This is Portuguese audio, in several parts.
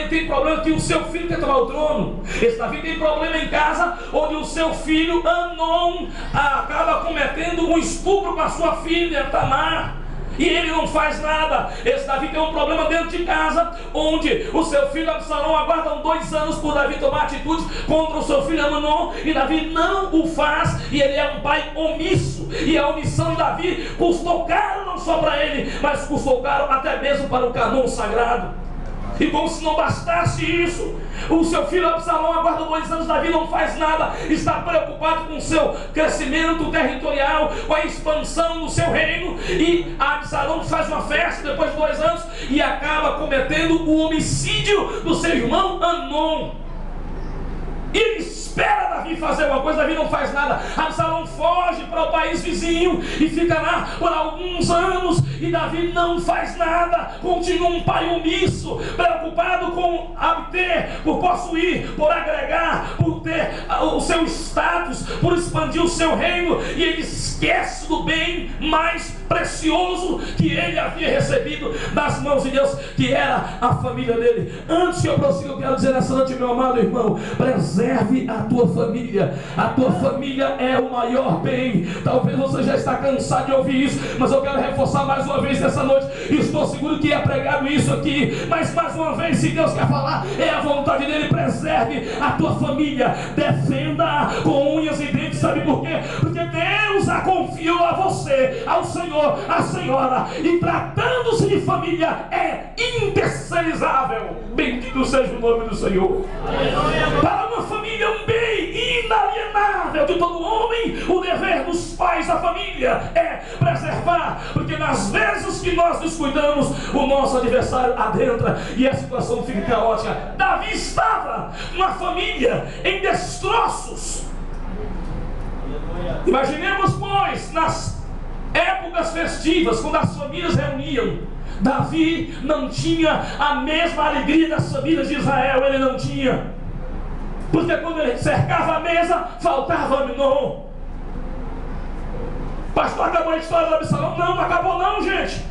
ele tem problema que o seu filho quer tomar o trono. Esse Davi tem problema em casa, onde o seu filho Amnon acaba cometendo um estupro com a sua filha Tamar, e ele não faz nada. Esse Davi tem um problema dentro de casa, onde o seu filho Absalão aguarda 2 anos por Davi tomar atitude contra o seu filho Amnon, e Davi não o faz, e ele é um pai omisso. E a omissão de Davi custou caro não só para ele, mas custou caro até mesmo para o cânon sagrado. E como se não bastasse isso, o seu filho Absalão aguarda 2 anos, Davi não faz nada, está preocupado com o seu crescimento territorial, com a expansão do seu reino, e Absalão faz uma festa depois de 2 anos e acaba cometendo o homicídio do seu irmão Amnon. E ele espera Davi fazer uma coisa, Davi não faz nada. Absalão foge para o país vizinho e fica lá por alguns anos, e Davi não faz nada. Continua um pai omisso, preocupado com obter, por possuir, por agregar, por ter o seu status, por expandir o seu reino, e ele esquece do bem mais precioso que ele havia recebido das mãos de Deus, que era a família dele. Antes que eu prossiga, eu quero dizer nessa noite, meu amado irmão, preserve a tua família. A tua família é o maior bem. Talvez você já está cansado de ouvir isso, mas eu quero reforçar mais uma vez nessa noite. Estou seguro que é pregado isso aqui, mas mais uma vez, se Deus quer falar, é a vontade dele. Preserve a tua família, defenda com unhas e dentes. Sabe por quê? Porque Deus a confiou a você, ao Senhor, à senhora, e tratando-se de família é intercessorizável. Bendito seja o nome do Senhor. Para uma família, um bem inalienável de todo homem. O dever dos pais da família é preservar, porque nas vezes que nós descuidamos, o nosso adversário adentra e a situação fica caótica. Davi estava numa família em destroços. Imaginemos, pois, nas épocas festivas, quando as famílias reuniam, Davi não tinha a mesma alegria das famílias de Israel. Ele não tinha, porque quando ele cercava a mesa, faltava Amnon. Pastor, acabou a história do Absalão? Não acabou não, gente.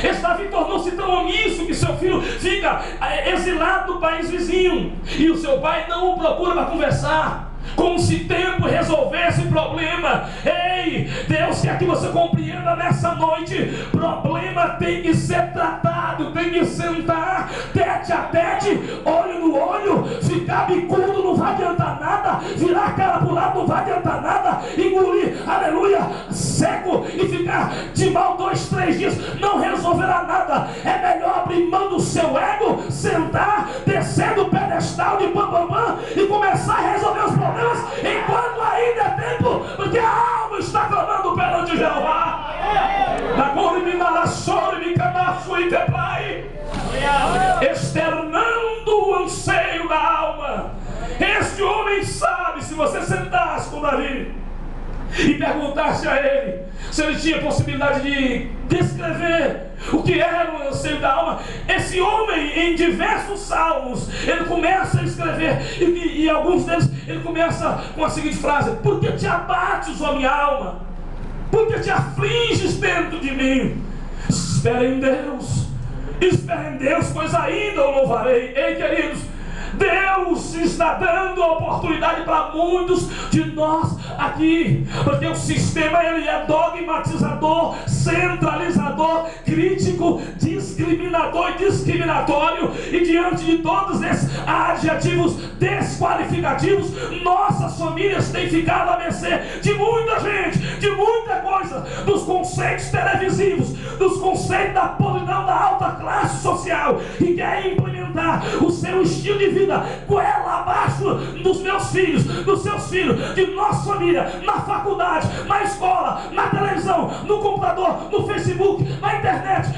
Esse Davi tornou-se tão omisso que seu filho fica exilado do país vizinho, e o seu pai não o procura para conversar, como se tempo resolvesse o problema. Ei, Deus quer que você compreenda nessa noite: problema tem que ser tratado, tem que sentar tete a tete, olho no olho. Ficar bicudo não vai adiantar nada, virar a cara para o lado não vai adiantar nada, engolir, aleluia, seco e ficar de mal 2, 3 dias não resolverá nada. É melhor abrir mão do seu ego, sentar, descer do pedestal de bambambam e começar a resolver os problemas enquanto ainda é tempo, porque a alma está clamando perante Jeová. Externando o anseio da alma. Este homem sabe. Se você sentasse com Davi e perguntasse a ele se ele tinha possibilidade de descrever o que era o anseio da alma, esse homem, em diversos salmos, ele começa a escrever, e alguns deles ele começa com a seguinte frase: por que te abates, ó minha alma? Por que te afliges dentro de mim? Espera em Deus, pois ainda o louvarei. Ei, queridos, Deus está dando a oportunidade para muitos de nós aqui, porque o sistema ele é dogmatizador, centralizador, crítico, discriminador e discriminatório, e diante de todos esses adjetivos desqualificativos, nossas famílias têm ficado à mercê de muita gente, de muita coisa, dos conceitos televisivos, dos conceitos da podridão da alta classe social, e quer implementar o seu estilo de vida goela abaixo dos meus filhos, dos seus filhos, de nossa família, na faculdade, na escola, na televisão, no computador, no Facebook, na internet,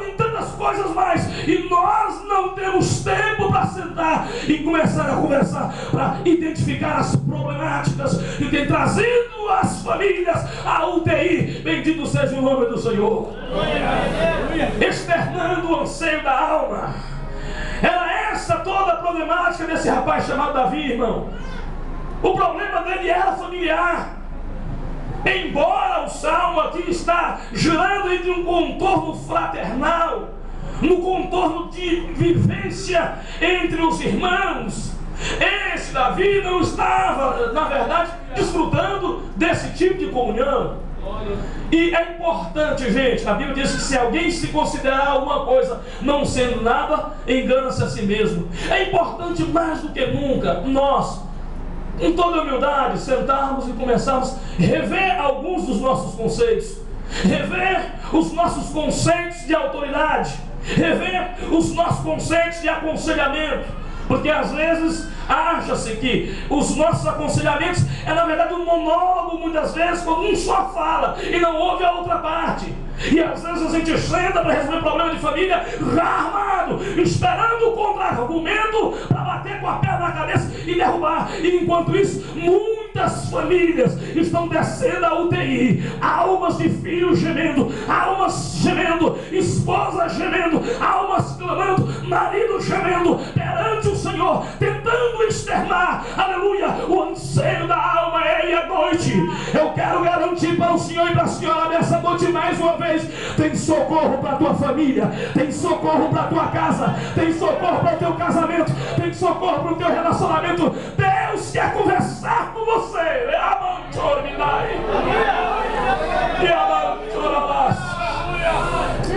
em tantas coisas mais. E nós não temos tempo para sentar e começar a conversar, para identificar as problemáticas que tem trazido as famílias à UTI. Bendito seja o nome do Senhor. Externando o anseio da alma. Era essa toda a problemática desse rapaz chamado Davi, irmão. O problema dele era familiar. Embora o salmo aqui está girando entre um contorno fraternal, no contorno de vivência entre os irmãos. Esse Davi não estava, na verdade, desfrutando desse tipo de comunhão. E é importante, gente, a Bíblia diz que se alguém se considerar alguma coisa não sendo nada, engana-se a si mesmo. É importante mais do que nunca nós, em toda humildade, sentarmos e começarmos a rever alguns dos nossos conceitos, rever os nossos conceitos de autoridade, rever os nossos conceitos de aconselhamento. Porque às vezes acha-se que os nossos aconselhamentos é na verdade um monólogo, muitas vezes, quando um só fala e não ouve a outra parte. E às vezes a gente senta para resolver problema de família já armado, esperando o contra-argumento para bater com a perna na cabeça e derrubar. E enquanto isso, muitas famílias estão descendo a UTI, almas de filhos gemendo, almas gemendo, esposas gemendo, almas clamando, marido gemendo perante o Senhor, tentando externar, aleluia, o anseio da alma. Ei, à noite, eu quero garantir para o Senhor e para a senhora nessa noite mais uma vez: tem socorro para a tua família, tem socorro para a tua casa, tem socorro para o teu casamento, tem socorro para o teu relacionamento. Deus quer conversar com você.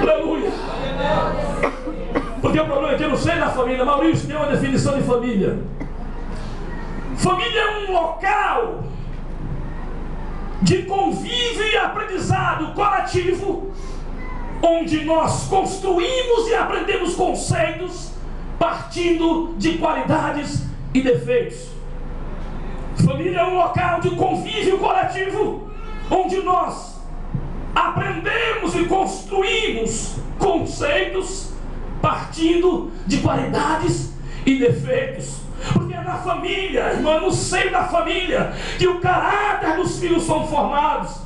Aleluia. Porque o problema é que eu não sei da família. Maurício tem uma definição de família. Família é um local de convívio e aprendizado coletivo, onde nós construímos e aprendemos conceitos partindo de qualidades e defeitos. Família é um local de convívio coletivo, onde nós aprendemos e construímos conceitos partindo de qualidades e defeitos. Porque é na família, irmão, no seio da família, que o caráter dos filhos são formados.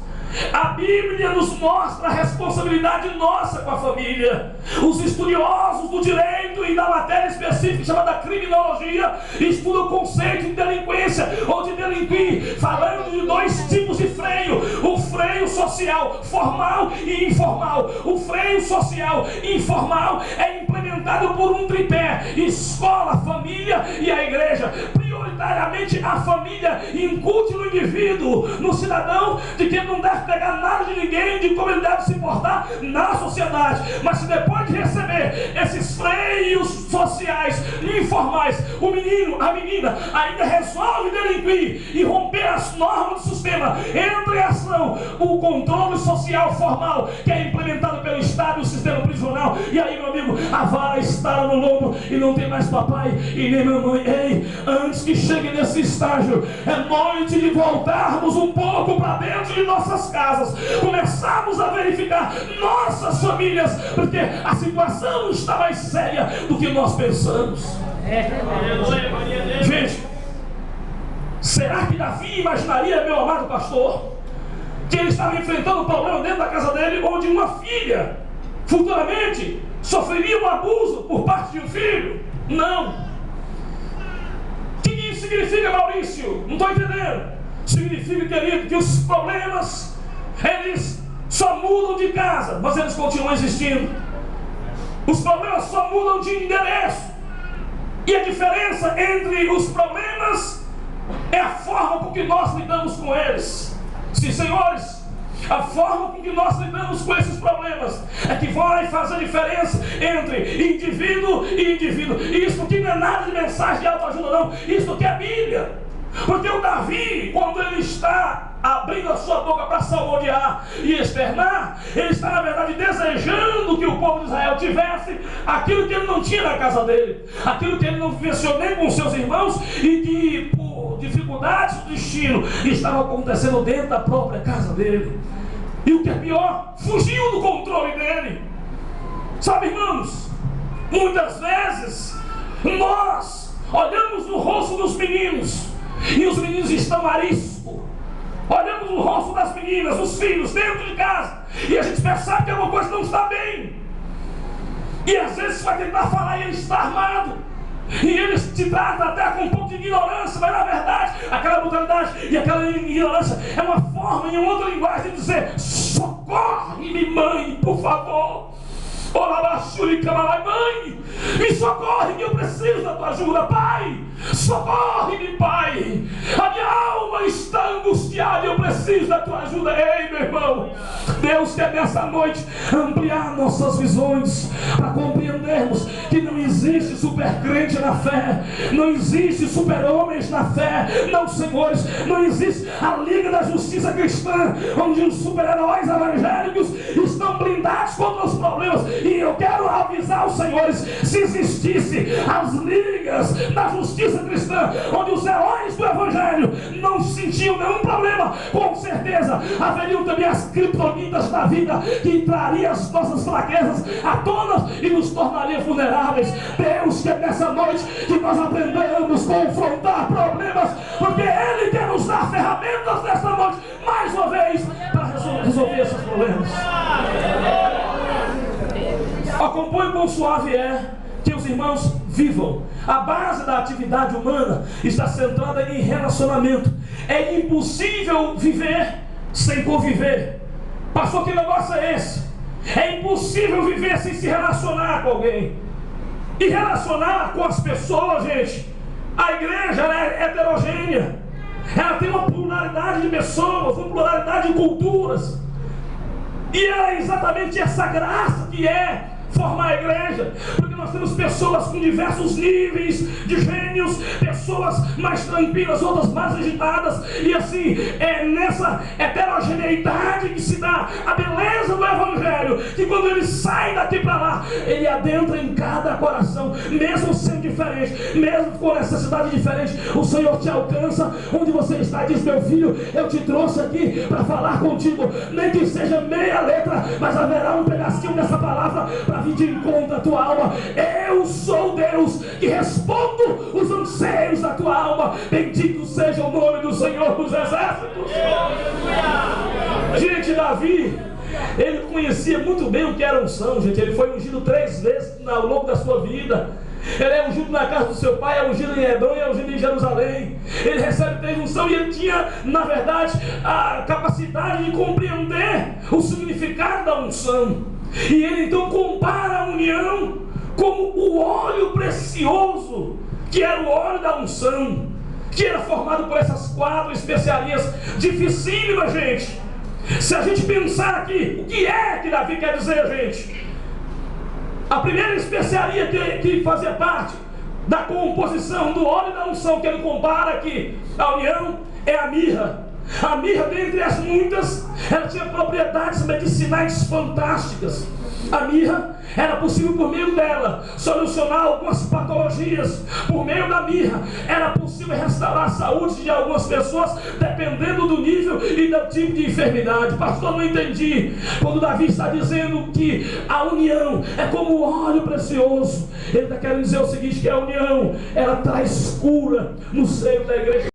A Bíblia nos mostra a responsabilidade nossa com a família. Os estudiosos do direito e da matéria específica chamada criminologia estudam o conceito de delinquência ou de delinquir, falando de dois tipos de freio: o freio social, formal e informal. O freio social informal é implementado por um tripé: escola, família e a igreja. Prioritariamente a família incute no indivíduo, no cidadão, de que ele não deve pegar nada de ninguém, de como ele deve se portar na sociedade. Mas se depois de receber esses freios sociais informais, o menino, a menina ainda resolve delinquir e romper as normas do sistema, entra em ação o controle social formal, que é implementado pelo Estado e o sistema prisional. E aí, meu amigo, a vara está no lombo e não tem mais papai e nem mamãe. Ei, antes que chegue nesse estágio, é noite de voltarmos um pouco para dentro de nossas casas, começarmos a verificar nossas famílias, porque a situação está mais séria do que nós pensamos. Gente, será que Davi imaginaria, meu amado pastor, que ele estava enfrentando um problema dentro da casa dele, onde uma filha futuramente sofreria um abuso por parte de um filho? Não. O que isso significa, Maurício? Não estou entendendo. Significa, querido, que os problemas, eles só mudam de casa, mas eles continuam existindo. Os problemas só mudam de endereço. E a diferença entre os problemas é a forma com que nós lidamos com eles. Sim, senhores, a forma com que nós lidamos com esses problemas é que vai fazer diferença entre indivíduo e indivíduo. E isso aqui não é nada de mensagem de autoajuda, não. Isso aqui é Bíblia. Porque o Davi, quando ele está abrindo a sua boca para salmodiar e externar, ele está na verdade desejando que o povo de Israel tivesse aquilo que ele não tinha na casa dele, aquilo que ele não vivenciou nem com seus irmãos e que por dificuldades do destino estava acontecendo dentro da própria casa dele. E o que é pior, fugiu do controle dele. Sabe, irmãos, muitas vezes nós olhamos no rosto dos meninos e os meninos estão arisco. Olhamos no rosto das meninas, dos filhos, dentro de casa, e a gente percebe que alguma coisa não está bem. E às vezes vai tentar falar e ele está armado. E eles te tratam até com um pouco de ignorância, mas na verdade, aquela brutalidade e aquela ignorância é uma forma, em outra linguagem, de dizer: socorre-me, mãe, por favor. Mãe, me socorre, que eu preciso da tua ajuda. Pai, socorre-me, Pai. A minha alma está angustiada e eu preciso da tua ajuda. Ei, meu irmão, Deus quer nessa noite ampliar nossas visões para compreendermos que não existe super crente na fé, não existe super homens na fé, não, senhores, não existe a Liga da Justiça Cristã, onde os super-heróis evangélicos estão blindados contra os problemas. E eu quero avisar os senhores, se existisse as ligas da justiça cristã, onde os heróis do evangelho não sentiam nenhum problema, com certeza haveriam também as criptonitas da vida, que trariam as nossas fraquezas à tona e nos tornaria vulneráveis. Deus quer nessa noite que nós aprendamos a confrontar problemas, porque Ele quer nos dar ferramentas nessa noite, mais uma vez, para resolver esses problemas. Acompanhe quão suave é que os irmãos vivam. A base da atividade humana está centrada em relacionamento. É impossível viver sem conviver. Pastor, que negócio é esse? É impossível viver sem se relacionar com alguém. E relacionar com as pessoas, gente, a igreja é heterogênea. Ela tem uma pluralidade de pessoas, uma pluralidade de culturas. E é exatamente essa graça que é formar a igreja, porque nós temos pessoas com diversos níveis de gênios, pessoas mais tranquilas, outras mais agitadas, e assim, é nessa heterogeneidade que se dá a beleza do evangelho, que quando ele sai daqui para lá, ele adentra em cada coração, mesmo sendo diferente, mesmo com necessidade diferente, o Senhor te alcança onde você está e diz: meu filho, eu te trouxe aqui para falar contigo, nem que seja meia letra, mas haverá um pedacinho dessa palavra para vir de encontro à tua alma. Eu sou Deus que respondo os anseios da tua alma. Bendito seja o nome do Senhor dos Exércitos. Gente, Davi, ele conhecia muito bem o que era unção, gente. Ele foi ungido 3 vezes ao longo da sua vida. Ele é ungido na casa do seu pai, é ungido em Hebron e é ungido em Jerusalém. Ele recebe 3 unção e ele tinha, na verdade, a capacidade de compreender o significado da unção. E ele então compara a união como o óleo precioso, que era o óleo da unção, que era formado por essas 4 especiarias dificílimas, gente. Se a gente pensar aqui, o que é que Davi quer dizer, gente? A primeira especiaria que fazia parte da composição do óleo da unção, que ele compara aqui, a união, é a mirra. A mirra, dentre as muitas, ela tinha propriedades medicinais fantásticas. A mirra era possível, por meio dela, solucionar algumas patologias. Por meio da mirra era possível restaurar a saúde de algumas pessoas, dependendo do nível e do tipo de enfermidade. Pastor, não entendi. Quando Davi está dizendo que a união é como óleo precioso, ele está querendo dizer o seguinte: que a união, ela traz cura no seio da igreja.